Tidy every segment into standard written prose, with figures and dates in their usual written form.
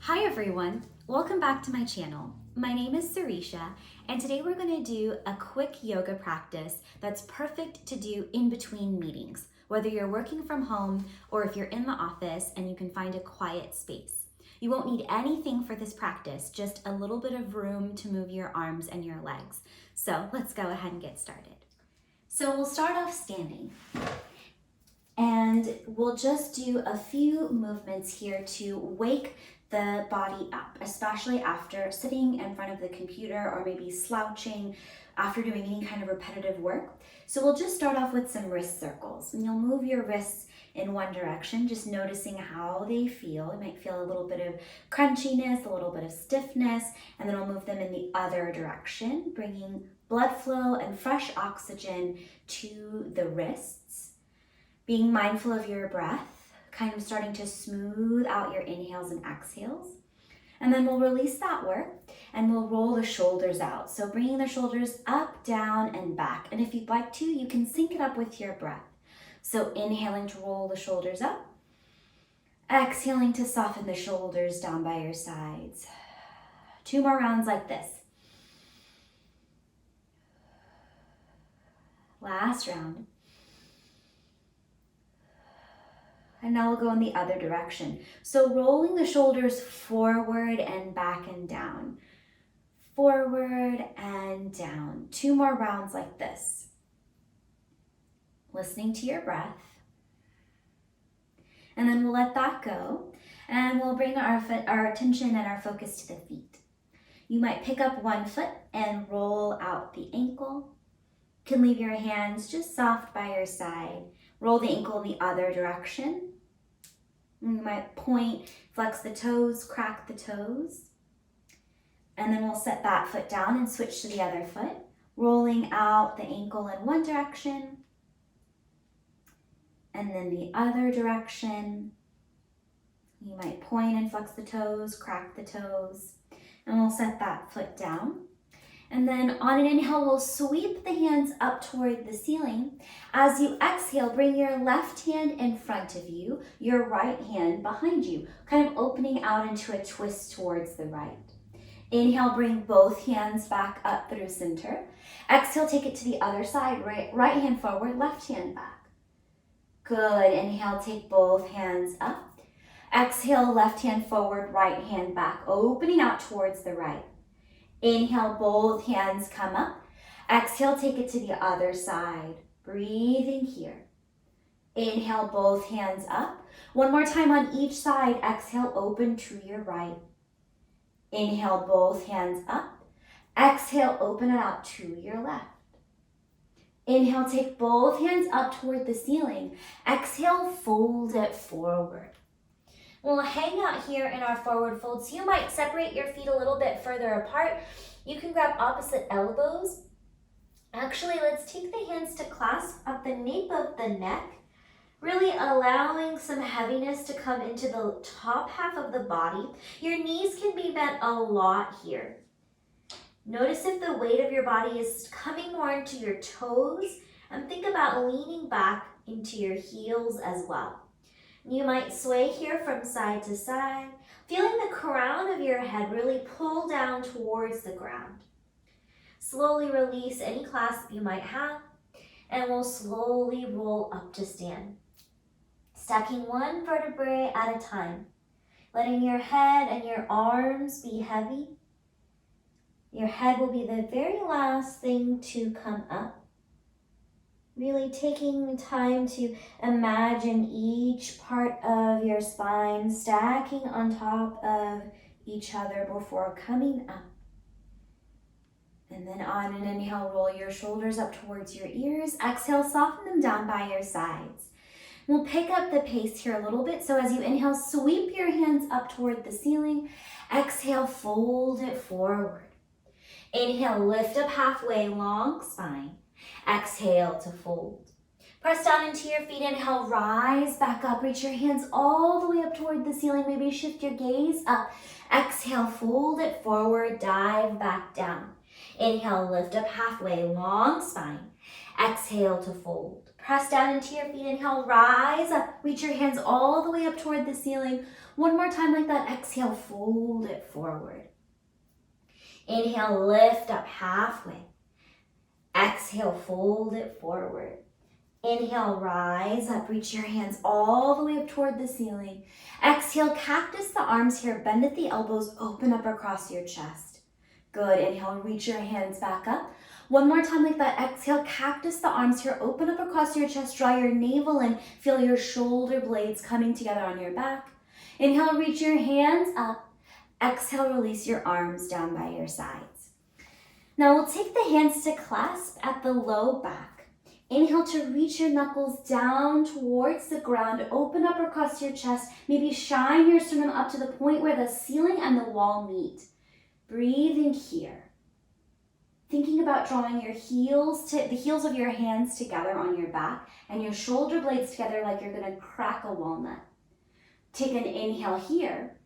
Hi everyone, welcome back to my channel. My name is Sireesha, and today we're going to do a quick yoga practice that's perfect to do in between meetings, whether you're working from home or if you're in the office and you can find a quiet space. You won't need anything for this practice, just a little bit of room to move your arms and your legs. So let's go ahead and get started. So we'll start off standing. And we'll just do a few movements here to wake the body up, especially after sitting in front of the computer or maybe slouching after doing any kind of repetitive work. So we'll just start off with some wrist circles, and you'll move your wrists in one direction, just noticing how they feel. You might feel a little bit of crunchiness, a little bit of stiffness, and then we'll move them in the other direction, bringing blood flow and fresh oxygen to the wrists. Being mindful of your breath, kind of starting to smooth out your inhales and exhales. And then we'll release that work and we'll roll the shoulders out. So bringing the shoulders up, down, and back. And if you'd like to, you can sync it up with your breath. So inhaling to roll the shoulders up. Exhaling to soften the shoulders down by your sides. 2 more rounds like this. Last round. And now we'll go in the other direction. So rolling the shoulders forward and back and down. Forward and down. 2 more rounds like this. Listening to your breath. And then we'll let that go. And we'll bring our attention and our focus to the feet. You might pick up one foot and roll out the ankle. You can leave your hands just soft by your side. Roll the ankle in the other direction. You might point, flex the toes, crack the toes. And then we'll set that foot down and switch to the other foot, rolling out the ankle in one direction, and then the other direction. You might point and flex the toes, crack the toes, and we'll set that foot down. And then on an inhale, we'll sweep the hands up toward the ceiling. As you exhale, bring your left hand in front of you, your right hand behind you, kind of opening out into a twist towards the right. Inhale, bring both hands back up through center. Exhale, take it to the other side, right hand forward, left hand back. Good, inhale, take both hands up. Exhale, left hand forward, right hand back, opening out towards the right. Inhale, both hands come up. Exhale, take it to the other side. Breathing here. Inhale, both hands up. One more time on each side. Exhale, open to your right. Inhale, both hands up. Exhale, open it out to your left. Inhale, take both hands up toward the ceiling. Exhale, fold it forward. We'll hang out here in our forward fold, so you might separate your feet a little bit further apart. You can grab opposite elbows. Actually, let's take the hands to clasp up the nape of the neck, really allowing some heaviness to come into the top half of the body. Your knees can be bent a lot here. Notice if the weight of your body is coming more into your toes, and think about leaning back into your heels as well. You might sway here from side to side, feeling the crown of your head really pull down towards the ground. Slowly release any clasp you might have, and we'll slowly roll up to stand. Stacking one vertebrae at a time, letting your head and your arms be heavy. Your head will be the very last thing to come up. Really taking time to imagine each part of your spine stacking on top of each other before coming up. And then on an inhale, roll your shoulders up towards your ears. Exhale, soften them down by your sides. We'll pick up the pace here a little bit. So as you inhale, sweep your hands up toward the ceiling. Exhale, fold it forward. Inhale, lift up halfway, long spine. Exhale to fold. Press down into your feet. Inhale, rise back up. Reach your hands all the way up toward the ceiling. Maybe shift your gaze up. Exhale, fold it forward, dive back down. Inhale, lift up halfway, long spine. Exhale to fold. Press down into your feet. Inhale, rise up. Reach your hands all the way up toward the ceiling. One more time like that. Exhale, fold it forward. Inhale, lift up halfway. Exhale, fold it forward. Inhale, rise up, reach your hands all the way up toward the ceiling. Exhale, cactus the arms here, bend at the elbows, open up across your chest. Good, inhale, reach your hands back up. One more time like that. Exhale, cactus the arms here, open up across your chest, draw your navel in, feel your shoulder blades coming together on your back. Inhale, reach your hands up. Exhale, release your arms down by your sides. Now we'll take the hands to clasp at the low back. Inhale to reach your knuckles down towards the ground, open up across your chest, maybe shine your sternum up to the point where the ceiling and the wall meet. Breathing here. Thinking about drawing your the heels of your hands together on your back and your shoulder blades together like you're going to crack a walnut. Take an inhale here.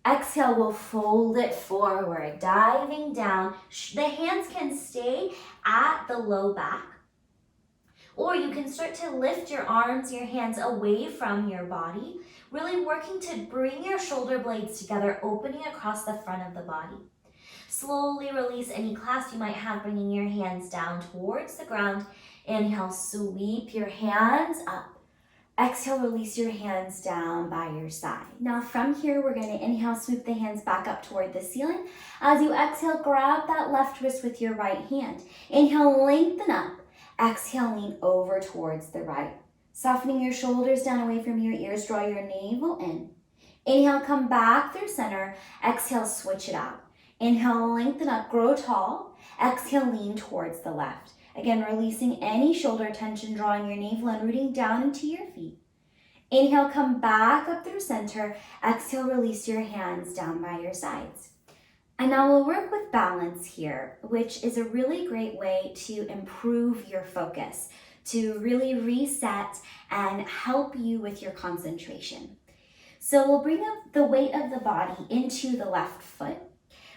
Exhale, we'll fold it forward, diving down. The hands can stay at the low back, or you can start to lift your arms, your hands away from your body, really working to bring your shoulder blades together, opening across the front of the body. Slowly release any clasp you might have, bringing your hands down towards the ground. Inhale, sweep your hands up. Exhale, release your hands down by your side. Now from here, we're going to inhale, sweep the hands back up toward the ceiling. As you exhale, grab that left wrist with your right hand. Inhale, lengthen up. Exhale, lean over towards the right. Softening your shoulders down away from your ears, draw your navel in. Inhale, come back through center. Exhale, switch it out. Inhale, lengthen up, grow tall. Exhale, lean towards the left. Again, releasing any shoulder tension, drawing your navel and rooting down into your feet. Inhale, come back up through center. Exhale, release your hands down by your sides. And now we'll work with balance here, which is a really great way to improve your focus, to really reset and help you with your concentration. So we'll bring up the weight of the body into the left foot.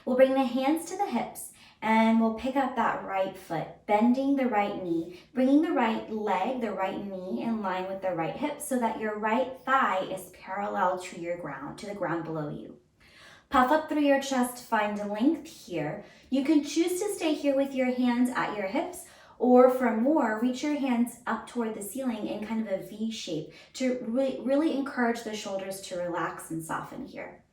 We'll bring the hands to the hips. And we'll pick up that right foot, bending the right knee, bringing the right leg, the right knee in line with the right hip so that your right thigh is parallel to the ground below you. Puff up through your chest, find length here. You can choose to stay here with your hands at your hips, or for more, reach your hands up toward the ceiling in kind of a V shape to really encourage the shoulders to relax and soften here.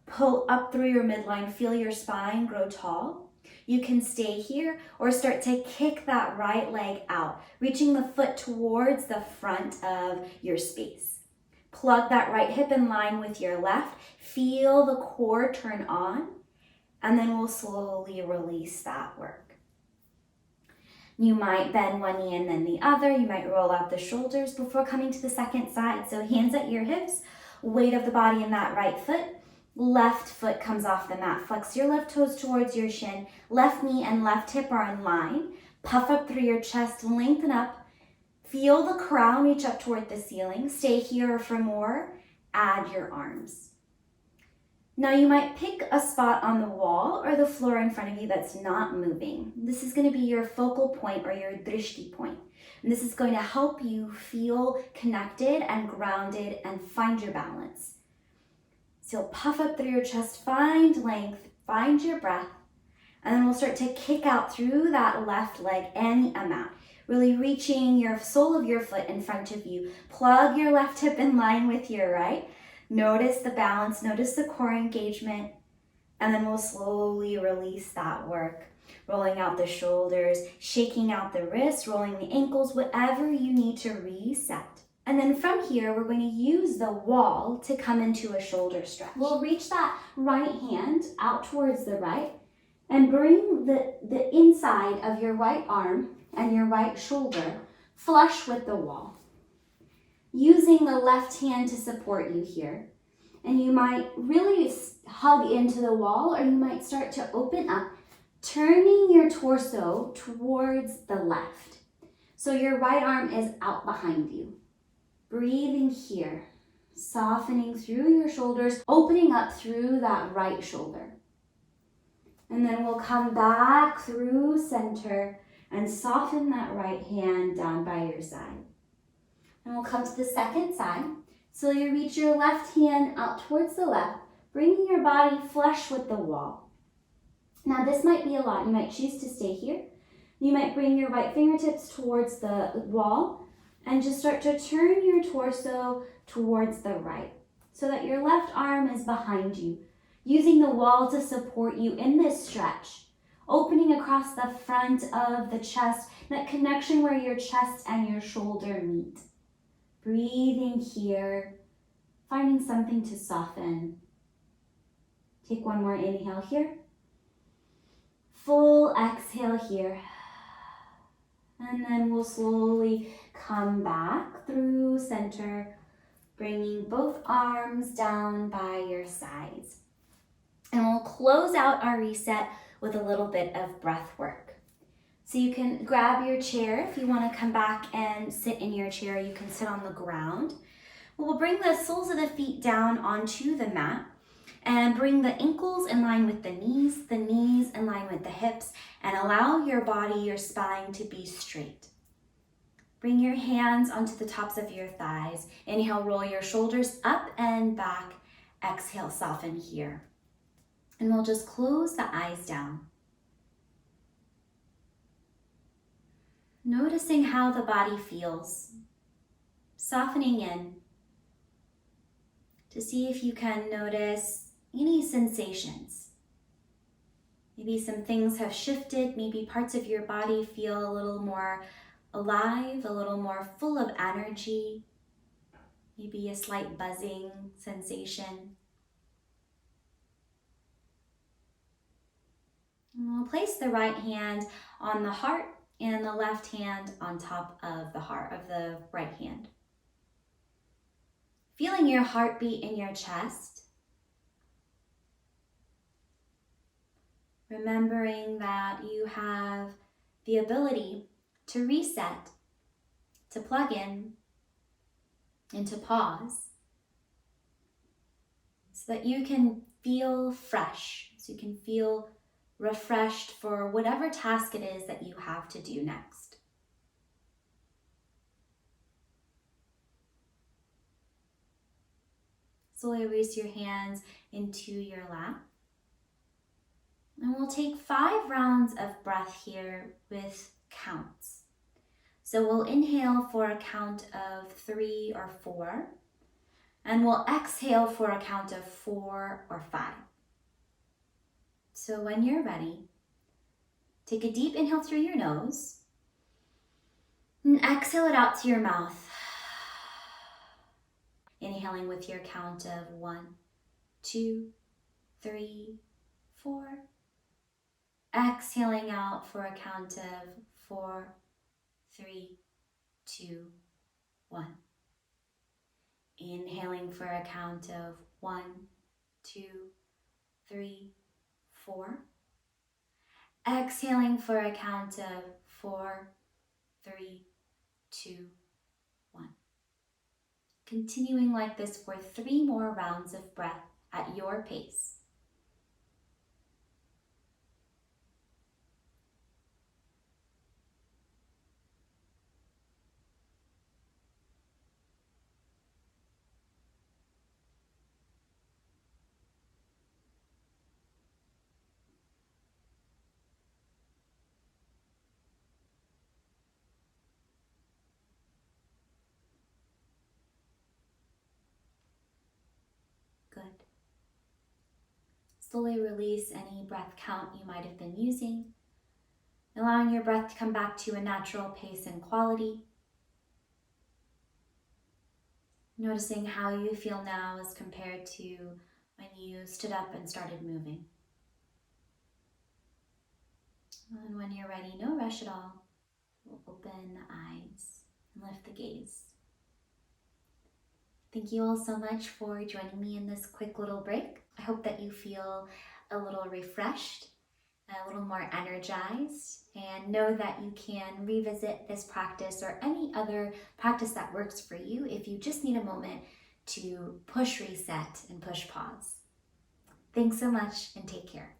Pull up through your midline, feel your spine grow tall. You can stay here or start to kick that right leg out, reaching the foot towards the front of your space. Plug that right hip in line with your left. Feel the core turn on, and then we'll slowly release that work. You might bend one knee and then the other. You might roll out the shoulders before coming to the second side. So hands at your hips, weight of the body in that right foot. Left foot comes off the mat. Flex your left toes towards your shin. Left knee and left hip are in line. Puff up through your chest, lengthen up. Feel the crown reach up toward the ceiling. Stay here for more. Add your arms. Now you might pick a spot on the wall or the floor in front of you that's not moving. This is going to be your focal point or your drishti point. And this is going to help you feel connected and grounded and find your balance. So puff up through your chest, find length, find your breath, and then we'll start to kick out through that left leg any amount, really reaching your sole of your foot in front of you. Plug your left hip in line with your right. Notice the balance, notice the core engagement, and then we'll slowly release that work. Rolling out the shoulders, shaking out the wrists, rolling the ankles, whatever you need to reset. And then from here, we're going to use the wall to come into a shoulder stretch. We'll reach that right hand out towards the right and bring the inside of your right arm and your right shoulder flush with the wall. Using the left hand to support you here. And you might really hug into the wall, or you might start to open up, turning your torso towards the left. So your right arm is out behind you. Breathing here, softening through your shoulders, opening up through that right shoulder. And then we'll come back through center and soften that right hand down by your side. And we'll come to the second side. So you reach your left hand out towards the left, bringing your body flush with the wall. Now this might be a lot. You might choose to stay here. You might bring your right fingertips towards the wall and just start to turn your torso towards the right so that your left arm is behind you, using the wall to support you in this stretch, opening across the front of the chest, that connection where your chest and your shoulder meet. Breathing here, finding something to soften. Take one more inhale here. Full exhale here. And then we'll slowly come back through center, bringing both arms down by your sides. And we'll close out our reset with a little bit of breath work. So you can grab your chair. If you want to come back and sit in your chair, you can sit on the ground. We'll bring the soles of the feet down onto the mat and bring the ankles in line with the knees in line with the hips, and allow your body, your spine to be straight. Bring your hands onto the tops of your thighs. Inhale, roll your shoulders up and back. Exhale, soften here. And we'll just close the eyes down. Noticing how the body feels, softening in to see if you can notice any sensations. Maybe some things have shifted, maybe parts of your body feel a little more alive, a little more full of energy, maybe a slight buzzing sensation. And we'll place the right hand on the heart and the left hand on top of the heart of the right hand. Feeling your heartbeat in your chest. Remembering that you have the ability to reset, to plug in, and to pause so that you can feel fresh, so you can feel refreshed for whatever task it is that you have to do next. Slowly release your hands into your lap. And we'll take 5 rounds of breath here with counts. So we'll inhale for a count of 3 or 4, and we'll exhale for a count of 4 or 5. So when you're ready, take a deep inhale through your nose, and exhale it out to your mouth. Inhaling with your count of 1, 2, 3, 4. Exhaling out for a count of 4, 3, 2, 1. Inhaling for a count of 1, 2, 3, 4. Exhaling for a count of 4, 3, 2, 1. Continuing like this for 3 more rounds of breath at your pace. Good. Slowly release any breath count you might have been using, allowing your breath to come back to a natural pace and quality. Noticing how you feel now as compared to when you stood up and started moving. And when you're ready, no rush at all. We'll open the eyes and lift the gaze. Thank you all so much for joining me in this quick little break. I hope that you feel a little refreshed, a little more energized, and know that you can revisit this practice or any other practice that works for you if you just need a moment to push reset and push pause. Thanks so much and take care.